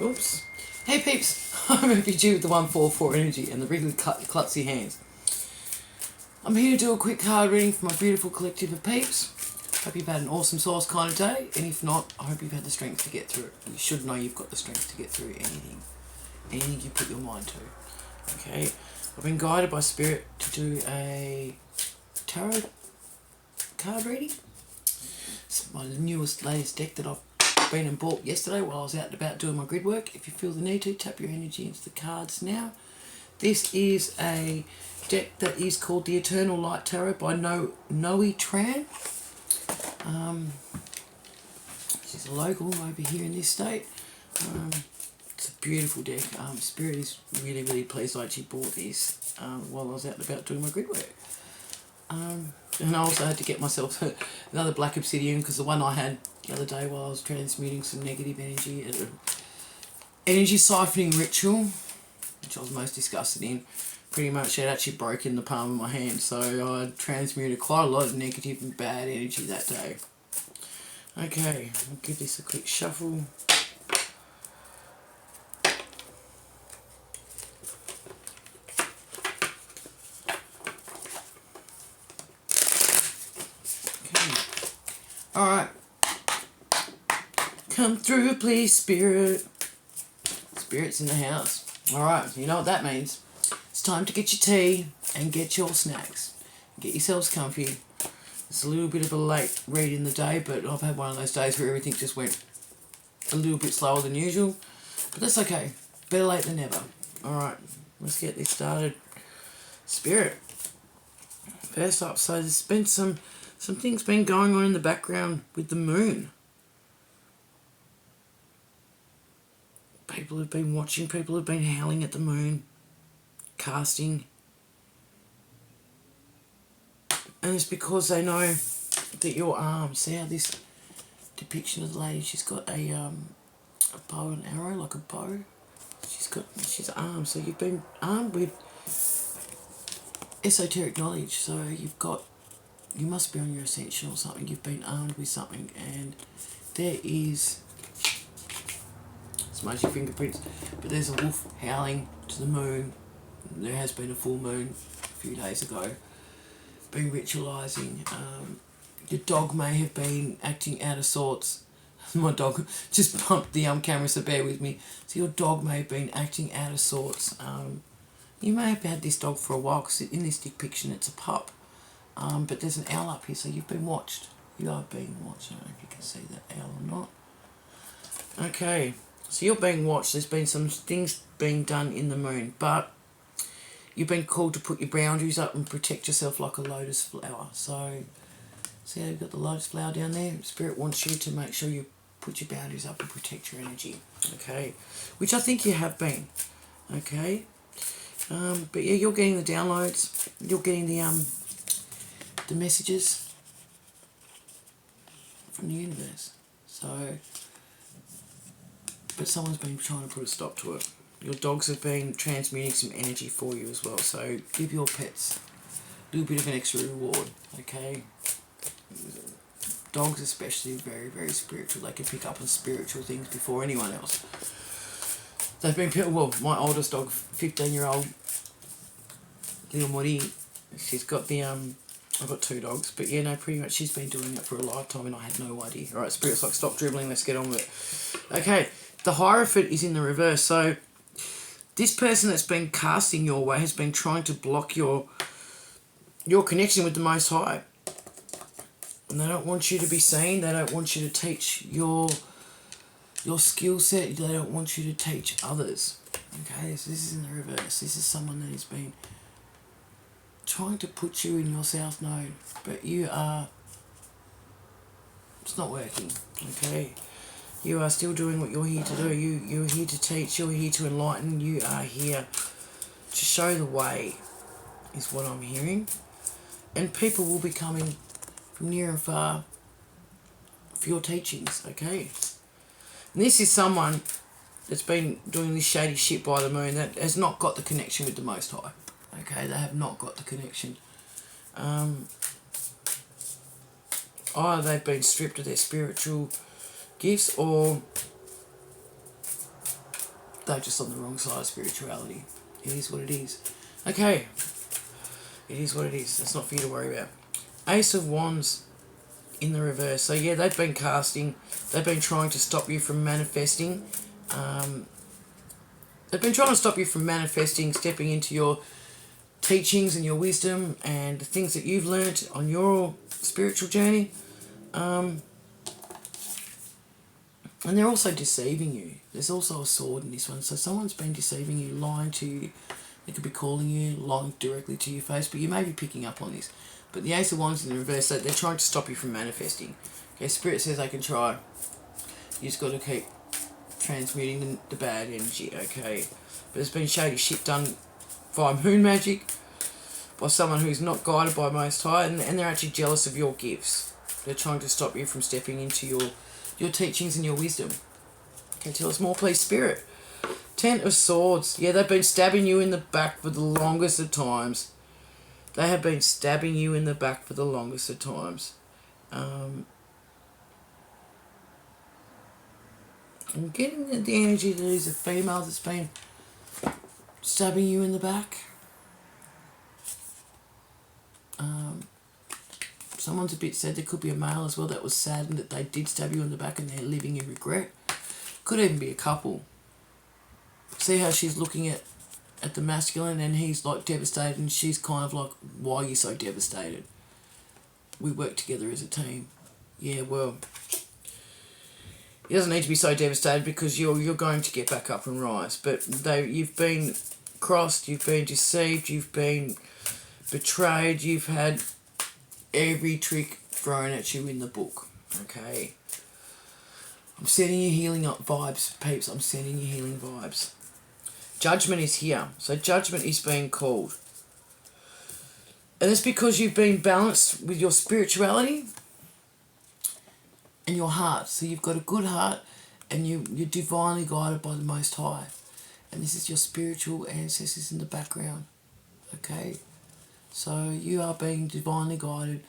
Oops. Hey peeps, I'm Refugee with the 144 energy and the really klutzy hands. I'm here to do a quick card reading for my beautiful collective of peeps. Hope you've had an awesome source kind of day, and if not, I hope you've had the strength to get through it. You should know you've got the strength to get through anything you put your mind to. Okay, I've been guided by Spirit to do a tarot card reading. It's my latest deck that I've been and bought yesterday while I was out and about doing my grid work. If you feel the need to, tap your energy into the cards now. This is a deck that is called the Eternal Light Tarot by Noe Tran. She's a local over here in this state. It's a beautiful deck. Spirit is really, really pleased I actually bought this while I was out and about doing my grid work. And I also had to get myself another black obsidian because the one I had the other day while I was transmuting some negative energy at an energy siphoning ritual, which I was most disgusted in, pretty much had actually broken the palm of my hand, so I transmuted quite a lot of negative and bad energy that day. Okay, I'll give this a quick shuffle. Alright. Come through, please, Spirit. Spirit's in the house. Alright, you know what that means. It's time to get your tea and get your snacks. Get yourselves comfy. It's a little bit of a late read in the day, but I've had one of those days where everything just went a little bit slower than usual. But that's okay. Better late than never. Alright, let's get this started. Spirit. First up, so there's been some things been going on in the background with the moon. People have been watching, people have been howling at the moon, casting. And it's because they know that your arms, see how this depiction of the lady, she's got a bow and arrow, like a bow. She's armed, so you've been armed with esoteric knowledge, so you must be on your ascension or something. You've been armed with something, and there is, smudge your fingerprints, but there's a wolf howling to the moon. There has been a full moon a few days ago. Been ritualising. Your dog may have been acting out of sorts. My dog just bumped the camera, so bear with me. So your dog may have been acting out of sorts. You may have had this dog for a while, because in this depiction it's a pup. But there's an owl up here, so you've been watched. You are being watched. I don't know if you can see that owl or not. Okay, so you're being watched. There's been some things being done in the moon, but you've been called to put your boundaries up and protect yourself like a lotus flower. So, see how you've got the lotus flower down there? Spirit wants you to make sure you put your boundaries up and protect your energy. Okay, which I think you have been. Okay, but yeah, you're getting the downloads. You're getting the messages from the universe. So, but someone's been trying to put a stop to it. Your dogs have been transmuting some energy for you as well, so give your pets a little bit of an extra reward, okay? Dogs especially, very, very spiritual. They can pick up on spiritual things before anyone else. They've been, well, my oldest dog, 15-year-old little Muddy, she's got the, I've got two dogs, but yeah, no, pretty much she's been doing it for a lifetime and I had no idea. Alright, Spirit's like, stop dribbling, let's get on with it. Okay, the Hierophant is in the reverse, so this person that's been casting your way has been trying to block your connection with the Most High. And they don't want you to be seen, they don't want you to teach your skill set, they don't want you to teach others. Okay, so this is in the reverse. This is someone that has been trying to put you in your South Node, but it's not working, okay? You are still doing what you're here to do. You're here to teach, you're here to enlighten, you are here to show the way, is what I'm hearing. And people will be coming from near and far for your teachings, okay? And this is someone that's been doing this shady shit by the moon that has not got the connection with the Most High. Okay, they have not got the connection. Either they've been stripped of their spiritual gifts, or They're just on the wrong side of spirituality. It is what it is. Okay. It is what it is. That's not for you to worry about. Ace of Wands in the reverse. So yeah, they've been casting. They've been trying to stop you from manifesting. They've been trying to stop you from manifesting, stepping into your teachings and your wisdom and the things that you've learnt on your spiritual journey. And they're also deceiving you. There's also a sword in this one. So someone's been deceiving you, lying to you. They could be calling you, lying directly to your face, but you may be picking up on this. But the Ace of Wands in the reverse, so they're trying to stop you from manifesting. Okay, Spirit says they can try. You just got to keep transmuting the bad energy, okay? But there's been shady shit done by moon magic, by someone who's not guided by Most High, and they're actually jealous of your gifts. They're trying to stop you from stepping into your teachings and your wisdom. Okay, tell us more, please, Spirit. Ten of Swords. Yeah, they've been stabbing you in the back for the longest of times. They have been stabbing you in the back for the longest of times. I'm getting the energy that is a female that's been stabbing you in the back. Someone's a bit sad. There could be a male as well that was saddened that they did stab you in the back and they're living in regret. Could even be a couple. See how she's looking at the masculine and he's like devastated and she's kind of like, why are you so devastated? We work together as a team. Yeah, well, he doesn't need to be so devastated because you're going to get back up and rise. But you've been crossed, you've been deceived, you've been betrayed, you've had every trick thrown at you in the book. Okay. I'm sending you healing up vibes, peeps. I'm sending you healing vibes. Judgment is here. So judgment is being called. And it's because you've been balanced with your spirituality and your heart. So you've got a good heart and you're divinely guided by the Most High. And this is your spiritual ancestors in the background. Okay? So you are being divinely guided.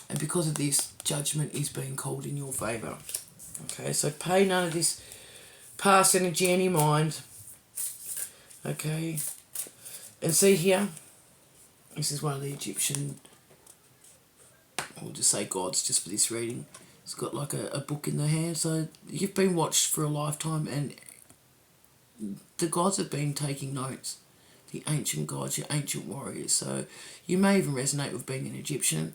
And because of this, judgment is being called in your favour. Okay, so pay none of this past energy any mind. Okay. And see here, this is one of the Egyptian, I'll just say gods just for this reading. It's got like a book in the hand. So you've been watched for a lifetime and the gods have been taking notes. The ancient gods, your ancient warriors. So you may even resonate with being an Egyptian,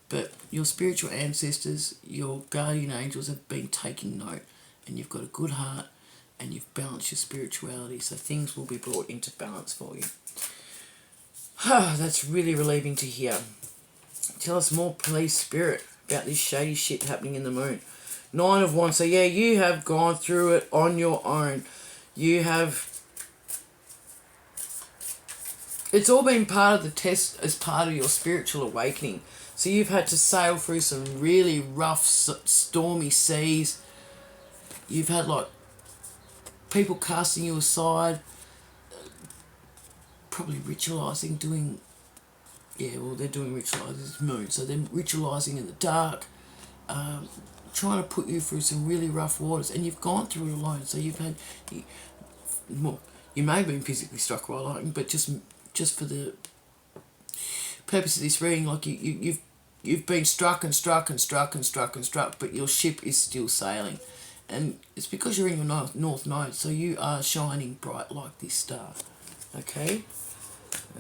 but your spiritual ancestors, your guardian angels have been taking note, and you've got a good heart and you've balanced your spirituality, so things will be brought into balance for you. That's really relieving to hear. Tell us more, please, Spirit, about this shady shit happening in the moon. 9 of Wands. So yeah, you have gone through it on your own. You have... It's all been part of the test as part of your spiritual awakening. So you've had to sail through some really rough, stormy seas. You've had like people casting you aside, probably ritualising, doing... Yeah, well, they're doing ritualising, it's moon. So they're ritualising in the dark, trying to put you through some really rough waters. And you've gone through it alone. So you've had... Well, you may have been physically struck by lightning, but just for the purpose of this reading, like you've been struck and struck and struck and struck and struck, but your ship is still sailing, and it's because you're in your north node, so you are shining bright like this star. Okay,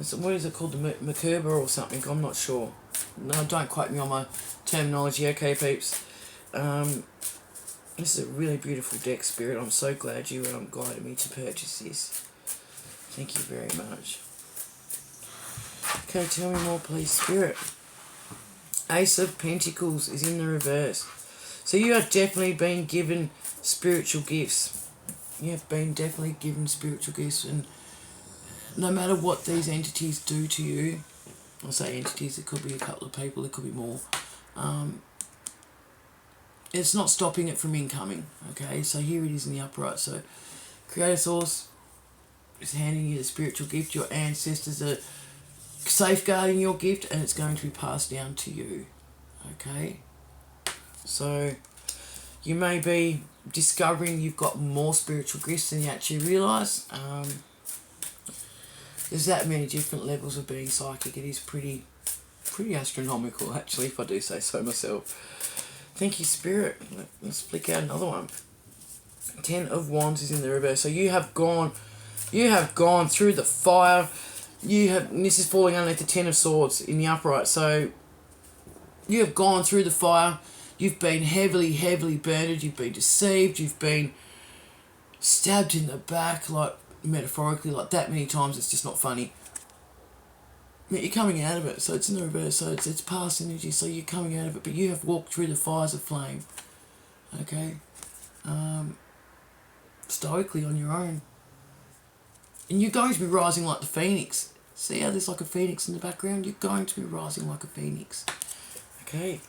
so what is it called, the Merkaba or something? I'm not sure. No, don't quote me on my terminology. Okay, peeps. This is a really beautiful deck, Spirit. I'm so glad you guided me to purchase this. Thank you very much. Okay, tell me more, please, Spirit. Ace of Pentacles is in the reverse. So you have definitely been given spiritual gifts. You have been definitely given spiritual gifts, and no matter what these entities do to you, I say entities, it could be a couple of people, it could be more, it's not stopping it from incoming. Okay, so here it is in the upright. So Creator Source is handing you the spiritual gift. Your ancestors are safeguarding your gift, and it's going to be passed down to you. Okay, so You may be discovering you've got more spiritual gifts than you actually realise. There's that many different levels of being psychic. It is pretty astronomical, actually, if I do say so myself. Thank you, Spirit. Let's flick out another one. 10 of Wands is in the reverse. So you have gone through the fire. And this is falling underneath the 10 of Swords in the upright. So you have gone through the fire. You've been heavily burned. You've been deceived. You've been stabbed in the back, like metaphorically, like that many times. It's just not funny. But you're coming out of it. So it's in the reverse. So it's past energy. So you're coming out of it. But you have walked through the fires of flame. Okay. Stoically on your own. And you're going to be rising like the phoenix. See how there's like a phoenix in the background? You're going to be rising like a phoenix. Okay.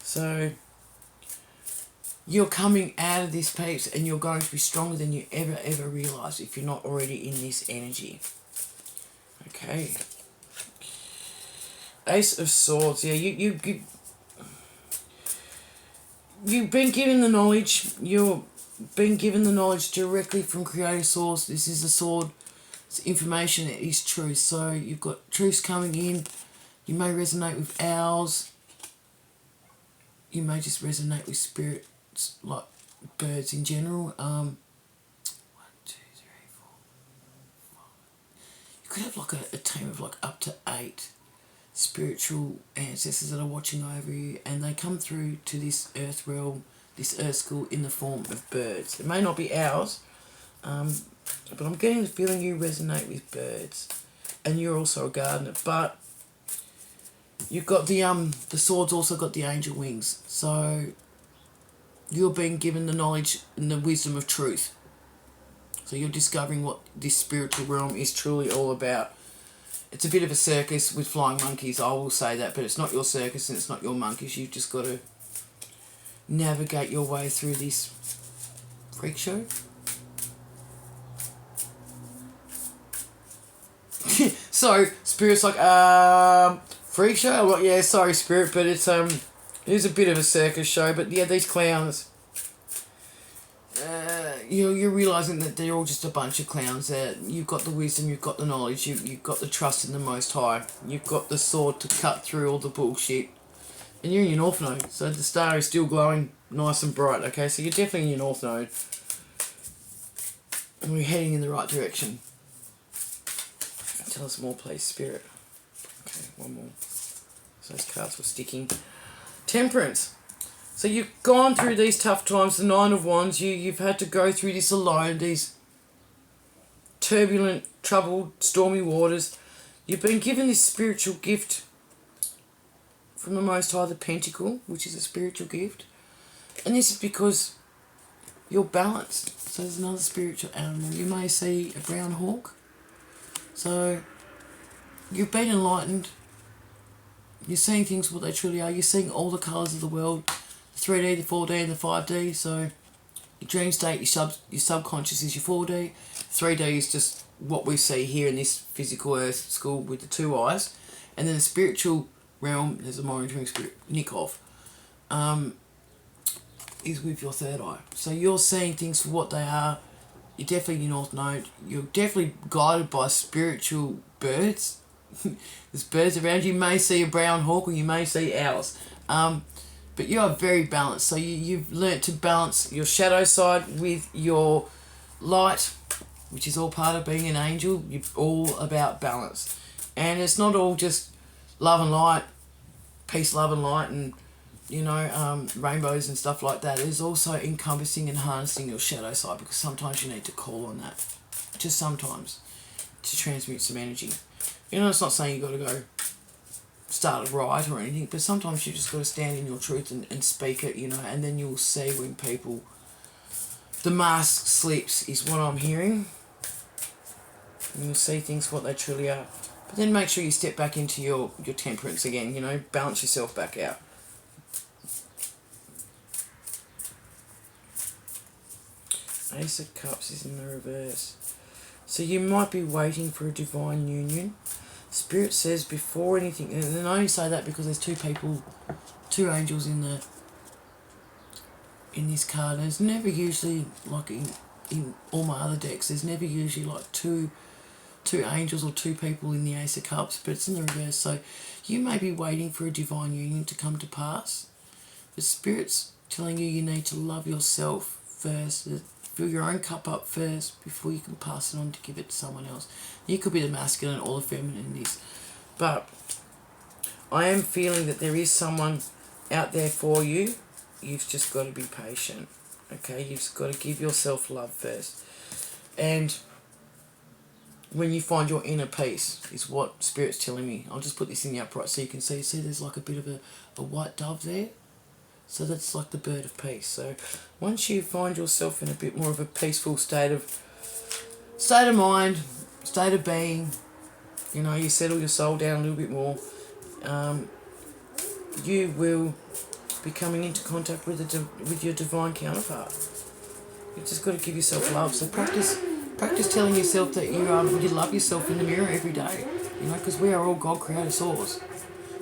So you're coming out of this piece and you're going to be stronger than you ever realise if you're not already in this energy. Okay. Ace of Swords. Yeah, you've been given the knowledge. You've been given the knowledge directly from Creator Source. This is a sword. It's information. It is truth. So you've got truths coming in. You may resonate with owls. You may just resonate with spirits, like birds in general. 1, 2, 3, 4, 5. You could have like a team of like up to 8 spiritual ancestors that are watching over you, and they come through to this earth realm, this earth school, in the form of birds. It may not be owls, but I'm getting the feeling you resonate with birds, and you're also a gardener. But you've got the sword's also got the angel wings, so you're being given the knowledge and the wisdom of truth. So you're discovering what this spiritual realm is truly all about. It's a bit of a circus with flying monkeys, I will say that, but it's not your circus and it's not your monkeys. You've just got to navigate your way through this freak show. So Spirit's like, freak show? Well, yeah, sorry Spirit, but it is a bit of a circus show. But yeah, these clowns, you're realising that they're all just a bunch of clowns. You've got the wisdom, you've got the knowledge, you've got the trust in the Most High, you've got the sword to cut through all the bullshit, and you're in your North Node, so the star is still glowing nice and bright, okay? So you're definitely in your North Node, and we're heading in the right direction. Tell us more, please, Spirit. Okay, one more. So those cards were sticking. Temperance. So you've gone through these tough times, the 9 of Wands. You've had to go through this alone, these turbulent, troubled, stormy waters. You've been given this spiritual gift from the Most High, the Pentacle, which is a spiritual gift. And this is because you're balanced. So there's another spiritual animal. You may see a brown hawk. So you've been enlightened. You're seeing things what they truly are. You're seeing all the colours of the world. 3D, the 4D and the 5D. So your dream state, your subconscious is your 4D. 3D is just what we see here in this physical earth school with the 2 eyes. And then the spiritual realm, there's a monitoring spirit, Nikov, is with your 3rd eye. So you're seeing things for what they are. You're definitely in your North Node. You're definitely guided by spiritual birds. There's birds around you. You may see a brown hawk or you may see owls. But you are very balanced. So you've learnt to balance your shadow side with your light, which is all part of being an angel. You're all about balance. And it's not all just love and light, peace, love and light, and rainbows and stuff like that. It is also encompassing and harnessing your shadow side, because sometimes you need to call on that. Just sometimes. To transmute some energy. It's not saying you've got to go start a riot or anything, but sometimes you just got to stand in your truth and speak it, and then you'll see when people... The mask slips is what I'm hearing. And you'll see things for what they truly are. But then make sure you step back into your temperance again, balance yourself back out. Ace of Cups is in the reverse. So you might be waiting for a divine union. Spirit says before anything, and I only say that because there's 2 angels in in this card. There's never usually, like in all my other decks, there's never usually like two angels or two people in the Ace of Cups, but it's in the reverse. So you may be waiting for a divine union to come to pass. The Spirit's telling you need to love yourself first, fill your own cup up first before you can pass it on to give it to someone else. You could be the masculine or the feminine in this, but I am feeling that there is someone out there for you. You've just got to be patient, okay? You've just got to give yourself love first. And when you find your inner peace is what Spirit's telling me. I'll just put this in the upright so you can see. See, there's like a bit of a white dove there. So that's like the bird of peace. So once you find yourself in a bit more of a peaceful state of mind, state of being, you know, you settle your soul down a little bit more, you will be coming into contact with your divine counterpart. You've just got to give yourself love. So practice telling yourself that you love yourself in the mirror every day. You know, because we are all God created souls,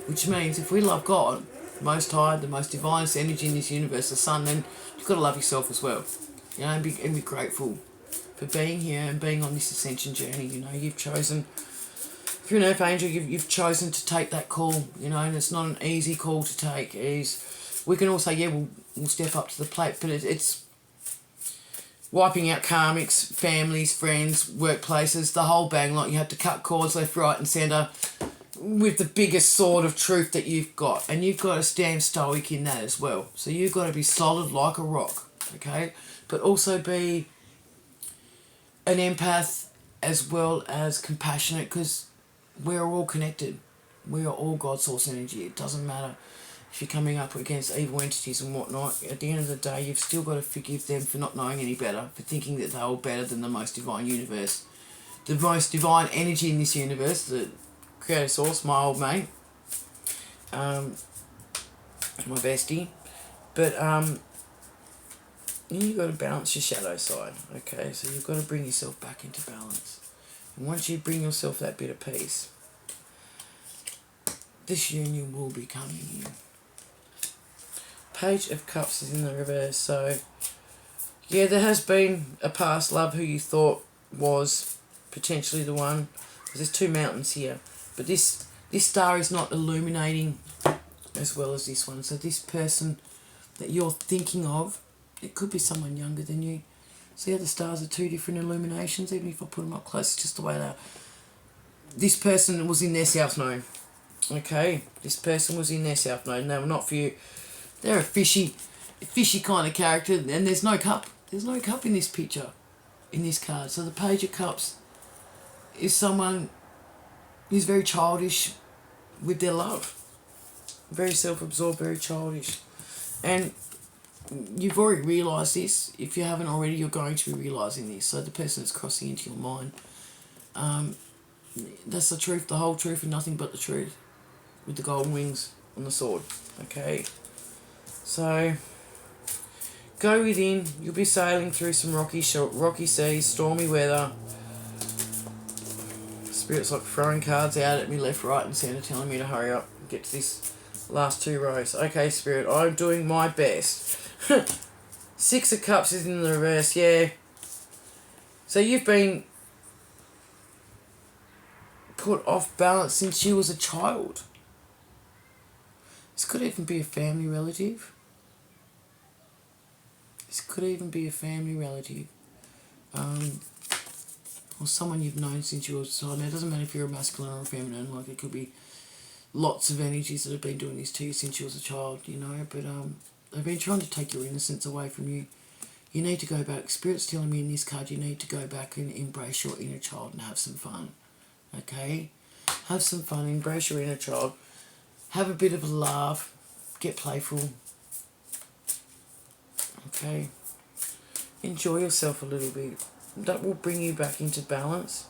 which means if we love God, Most High, the most divinest energy in this universe, the sun, then you've got to love yourself as well. You know, and be grateful for being here and being on this ascension journey. You know, you've chosen, if you're an earth angel, you've chosen to take that call. You know, and it's not an easy call to take. We can all say, yeah, we'll step up to the plate, but it's wiping out karmics, families, friends, workplaces, the whole bang lot. You have to cut cords left, right and centre with the biggest sword of truth that you've got. And you've got to stand stoic in that as well. So you've got to be solid like a rock, okay? But also be an empath as well as compassionate, because we're all connected. We are all God's source energy. It doesn't matter if you're coming up against evil entities and whatnot. At the end of the day, you've still got to forgive them for not knowing any better, for thinking that they're all better than the most divine universe. The most divine energy in this universe, the creator source, my old mate, my bestie. But you've got to balance your shadow side, okay? So you've got to bring yourself back into balance. And once you bring yourself that bit of peace, this union will be coming in. Page of Cups is in the reverse. So yeah, there has been a past love who you thought was potentially the one, because there's two mountains here, but this star is not illuminating as well as this one. So this person that you're thinking of, it could be someone younger than you. See how the stars are two different illuminations, even if I put them up close, it's just the way they are. This person was in their south node. Okay, this person was in their south node, and they were not for you. They're a fishy kind of character, and there's no cup. There's no cup in this picture, in this card. So the Page of Cups is someone who's very childish with their love. Very self-absorbed, very childish. And you've already realised this. If you haven't already, you're going to be realising this. So the person that's crossing into your mind, that's the truth, the whole truth, and nothing but the truth, with the golden wings on the sword. Okay, so go within. You'll be sailing through some rocky seas, stormy weather. Spirit's like throwing cards out at me left, right and centre, telling me to hurry up and get to this last two rows. Okay, Spirit, I'm doing my best. Six of Cups is in the reverse, yeah. So you've been put off balance since you was a child. This could even be a family relative. This could even be a family relative. Or someone you've known since you were a child. Now, it doesn't matter if you're a masculine or a feminine. Like, it could be lots of energies that have been doing this to you since you was a child, you know. But they've been trying to take your innocence away from you. You need to go back. Spirit's telling me in this card you need to go back and embrace your inner child and have some fun. Okay? Have some fun. Embrace your inner child. Have a bit of a laugh. Get playful. Okay? Enjoy yourself a little bit. That will bring you back into balance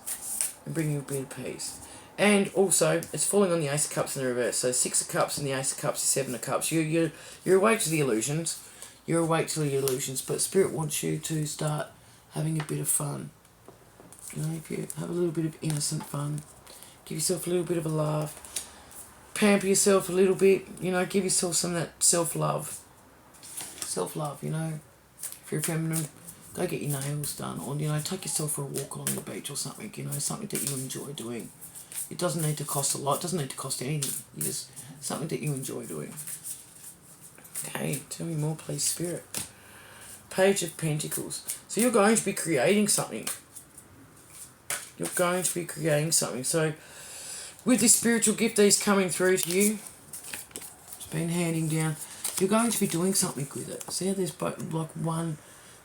and bring you a bit of peace. And also, it's falling on the Ace of Cups in the reverse. So 6 of Cups and the Ace of Cups is 7 of Cups. You're awake to the illusions. You're awake to the illusions. But Spirit wants you to start having a bit of fun. You know, if you have a little bit of innocent fun, give yourself a little bit of a laugh, pamper yourself a little bit, you know, give yourself some of that self-love. self-love, you know. If you're feminine, go get your nails done, or, you know, take yourself for a walk along the beach or something, you know, something that you enjoy doing. It doesn't need to cost a lot, it doesn't need to cost anything. You just, something that you enjoy doing. Okay, tell me more, please, Spirit. Page of Pentacles. So you're going to be creating something. You're going to be creating something. So with this spiritual gift that is coming through to you, it's been handing down, you're going to be doing something with it. See how there's like one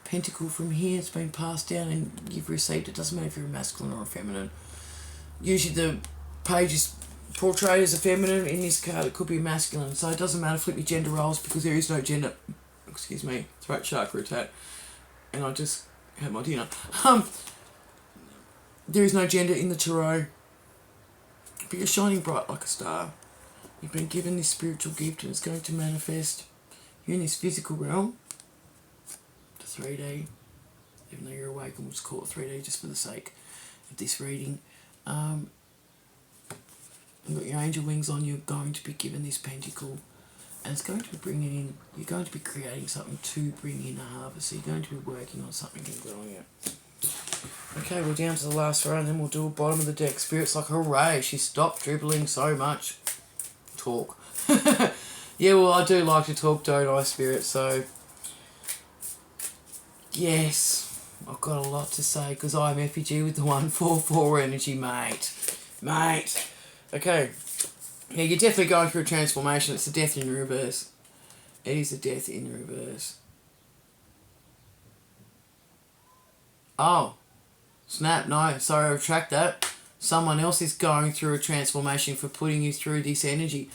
pentacle from here, it's been passed down and you've received it. Doesn't matter if you're a masculine or a feminine. Usually the page is portrayed as a feminine. In this card it could be masculine. So it doesn't matter, flip your gender roles, because there is no gender. Excuse me, throat chakra attack. And I just had my dinner. There is no gender in the tarot. But you're shining bright like a star. You've been given this spiritual gift and it's going to manifest. You're in this physical realm. The 3D. Even though you're awake, and we'll just call it 3D just for the sake of this reading. You've got your angel wings on. You're going to be given this pentacle. And it's going to be bringing in, you're going to be creating something to bring in a harvest. So you're going to be working on something and growing it. Okay, we're down to the last row and then we'll do a bottom of the deck. Spirit's like, hooray, she stopped dribbling so much. Talk. Yeah, well, I do like to talk, don't I, Spirit? So, yes, I've got a lot to say because I'm FPG with the 144 energy, mate. Mate. Okay. Yeah, you're definitely going through a transformation. It's a death in reverse. It is a death in reverse. Oh. Snap, no. Sorry, I retract that. Someone else is going through a transformation for putting you through this energy.